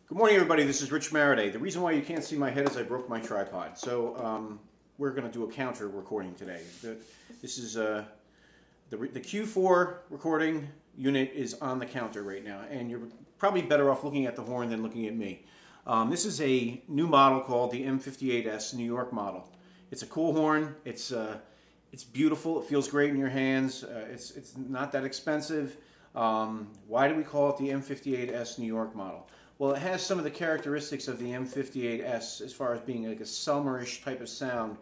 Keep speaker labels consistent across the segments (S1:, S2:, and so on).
S1: Good morning, everybody. This is Rich Maraday. The reason why you can't see my head is I broke my tripod. So we're going to do a counter recording today. This is the Q4 recording unit is on the counter right now, and you're probably better off looking at the horn than looking at me. This is a new model called the M58S New York model. It's a cool horn. It's beautiful. It feels great in your hands. It's not that expensive. Why do we call it the M58S New York model? Well, it has some of the characteristics of the M58S as far as being like a summerish type of sound,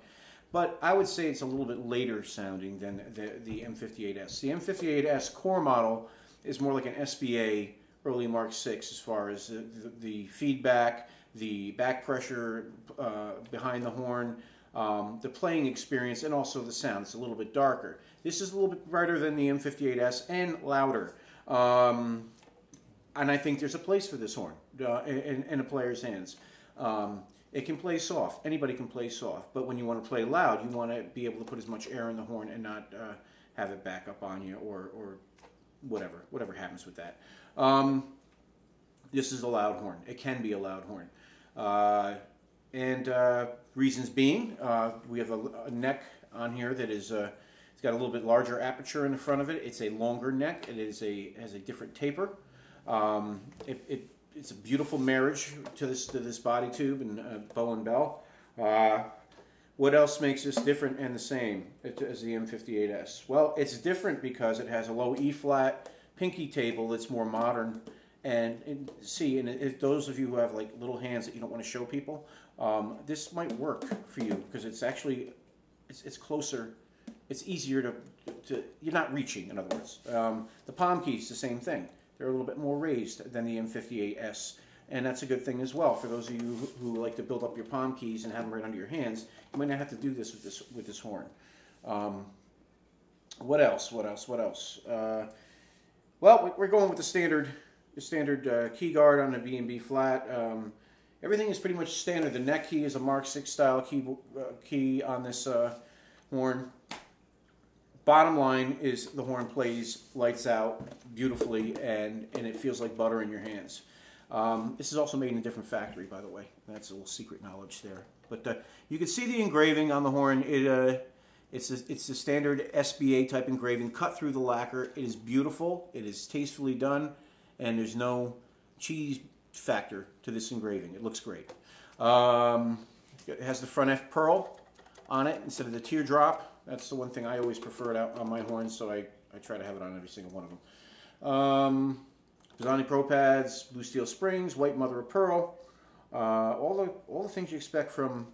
S1: but I would say it's a little bit later sounding than the M58S. The M58S core model is more like an SBA early Mark VI as far as the feedback, the back pressure behind the horn, the playing experience, and also the sound. It's a little bit darker. This is a little bit brighter than the M58S and louder. And I think there's a place for this horn in a player's hands. It can play soft. Anybody can play soft. But when you want to play loud, you want to be able to put as much air in the horn and not have it back up on you or whatever happens with that. This is a loud horn. It can be a loud horn. Reasons being, we have a neck on here that is it's got a little bit larger aperture in the front of it. It's a longer neck. It has a different taper. It's a beautiful marriage to this body tube and bow and bell. What else makes this different and the same as the M58S? Well, it's different because it has a low E-flat pinky table that's more modern. And those of you who have like little hands that you don't want to show people, this might work for you because it's actually it's closer. It's easier to you're not reaching, in other words. The palm keys, the same thing. They're a little bit more raised than the M58S, and that's a good thing as well. For those of you who like to build up your palm keys and have them right under your hands, you might not have to do this with this horn. What else? Well, we're going with the standard key guard on the B&B flat. Everything is pretty much standard. The neck key is a Mark VI style key on this horn. Bottom line is the horn plays lights out beautifully, and it feels like butter in your hands. This is also made in a different factory, by the way. That's a little secret knowledge there. But you can see the engraving on the horn. It's the standard SBA type engraving cut through the lacquer. It is beautiful. It is tastefully done, and there's no cheese factor to this engraving. It looks great. It has the front F pearl on it instead of the teardrop. That's the one thing I always prefer out on my horns, so I try to have it on every single one of them. Pisani Pro pads, blue steel springs, white mother of pearl, all the things you expect from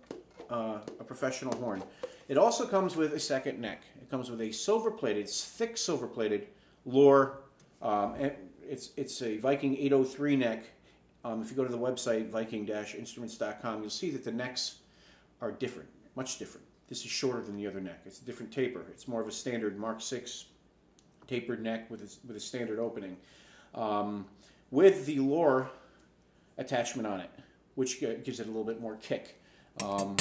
S1: a professional horn. It also comes with a second neck. It comes with a silver-plated, thick silver-plated Lure. It's a Viking 803 neck. If you go to the website viking-instruments.com, you'll see that the necks are different, much different. This is shorter than the other neck. It's a different taper. It's more of a standard Mark VI tapered neck with a standard opening. With the Lure attachment on it, which gives it a little bit more kick. All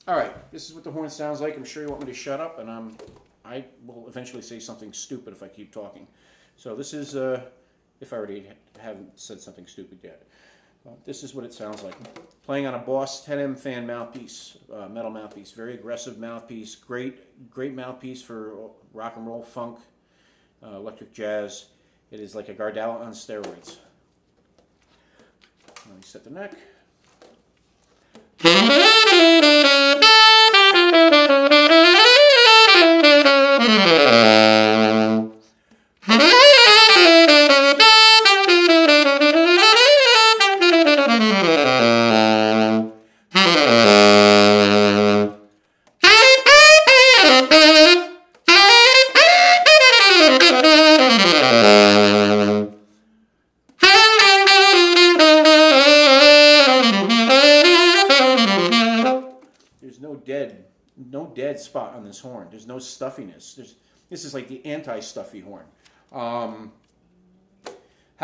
S1: right, this is what the horn sounds like. I'm sure you want me to shut up, and I will eventually say something stupid if I keep talking. So this is, if I already haven't said something stupid yet. This is what it sounds like. Playing on a Boss 10M fan mouthpiece, metal mouthpiece. Very aggressive mouthpiece. Great mouthpiece for rock and roll, funk, electric jazz. It is like a Gardella on steroids. Let me set the neck. No dead spot on this horn. There's no stuffiness. This is like the anti-stuffy horn. How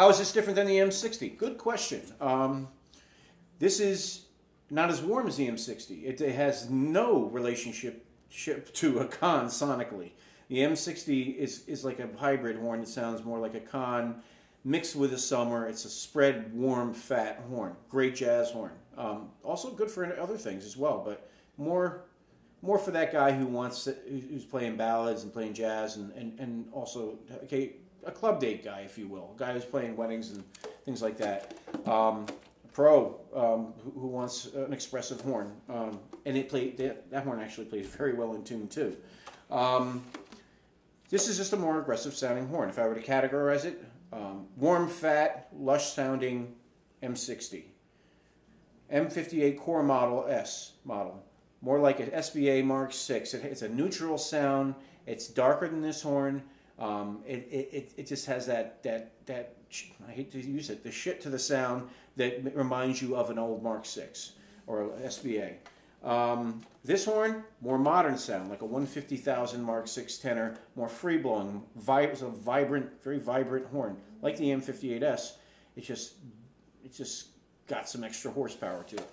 S1: is this different than the M60? Good question. This is not as warm as the M60. It has no relationship to a con sonically. The M60 is like a hybrid horn that sounds more like a con mixed with the summer. It's a spread, warm, fat horn. Great jazz horn. Also good for other things as well, but more for that guy who who's playing ballads and playing jazz and also a club date guy, if you will, a guy who's playing weddings and things like that. Pro who wants an expressive horn, and that horn actually plays very well in tune too. This is just a more aggressive sounding horn. If I were to categorize it, warm, fat, lush sounding M60. M58 core model S model. More like an SBA Mark VI. It's a neutral sound. It's darker than this horn. It just has that I hate to use it, the shit to the sound that reminds you of an old Mark VI or SBA. This horn, more modern sound, like a 150,000 Mark VI tenor, more free-blowing, it's a vibrant, very vibrant horn, like the M58S. It just got some extra horsepower to it.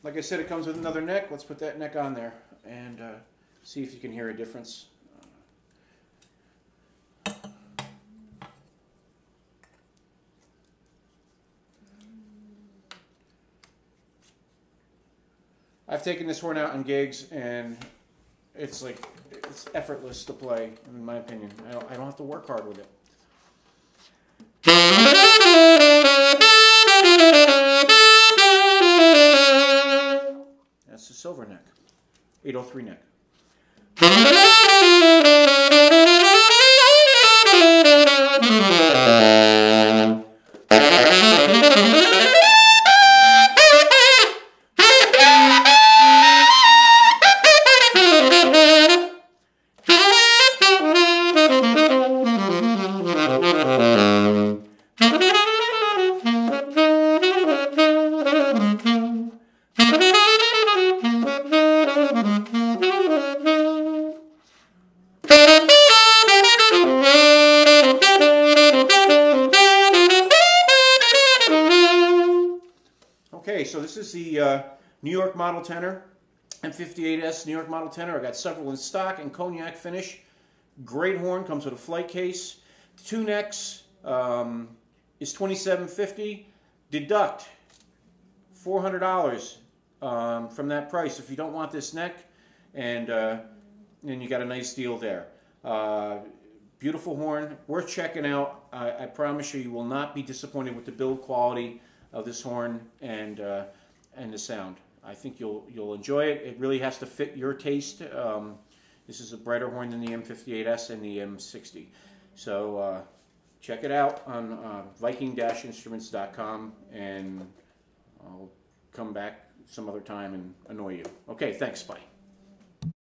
S1: Like I said, it comes with another neck. Let's put that neck on there and see if you can hear a difference. I've taken this horn out on gigs, and it's effortless to play, in my opinion. I don't have to work hard with it. That's the silver neck, 803 neck. Okay, so this is the New York model tenor, M58S New York model tenor. I got several in stock and cognac finish. Great horn, comes with a flight case. Two necks is $27.50. Deduct $400 from that price if you don't want this neck, and you got a nice deal there. Beautiful horn, worth checking out. I promise you, you will not be disappointed with the build quality of this horn and the sound. I think you'll enjoy it. It really has to fit your taste. This is a brighter horn than the M58S and the M60. So check it out on Viking-instruments.com, and I'll come back some other time and annoy you. Okay, thanks. Bye.